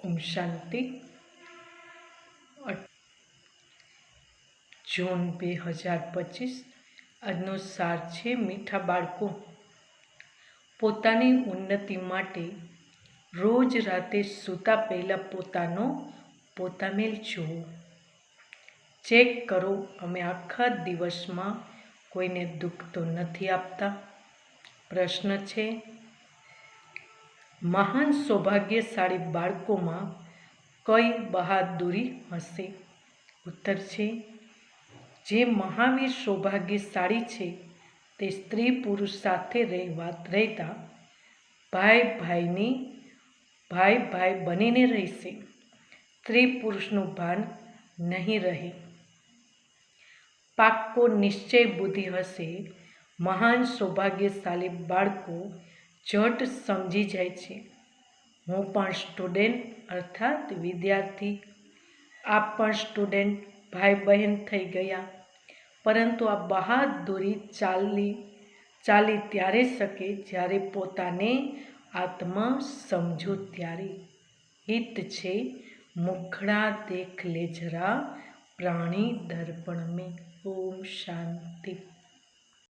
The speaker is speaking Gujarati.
ઓમ શાંતિ. જૂન 2025. આજનો સાર છે, મીઠા બાળકો, પોતાની ઉન્નતિ માટે રોજ રાતે સૂતા પહેલાં પોતામેલ જુઓ. ચેક કરો, અમે આખા દિવસમાં કોઈને દુઃખ તો નથી આપતા. પ્રશ્ન છે, મહાન સૌભાગ્યશાળી બાળકોમાં કઈ બહાદુરી હશે? ઉત્તર છે, જે મહાવીર સૌભાગ્યશાળી છે તે સ્ત્રી પુરુષ સાથે રહેતા ભાઈ ભાઈ બનીને રહેશે. સ્ત્રી પુરુષનું ભાન નહીં રહે. પાક્કો નિશ્ચય બુદ્ધિ હશે. મહાન સૌભાગ્યશાળી બાળકો ઝટ સમજી જાય છે, હું પણ સ્ટુડન્ટ અર્થાત વિદ્યાર્થી, આપ પણ સ્ટુડન્ટ ભાઈ બહેન થઈ ગયા. પરંતુ આ બહાદુરી ચાલી ત્યારે શકે જ્યારે પોતાને આત્મા સમજો ત્યારે. હિત છે, મુખડા દેખ લે જરા પ્રાણી દર્પણ મેં. ઓમ શાંતિ.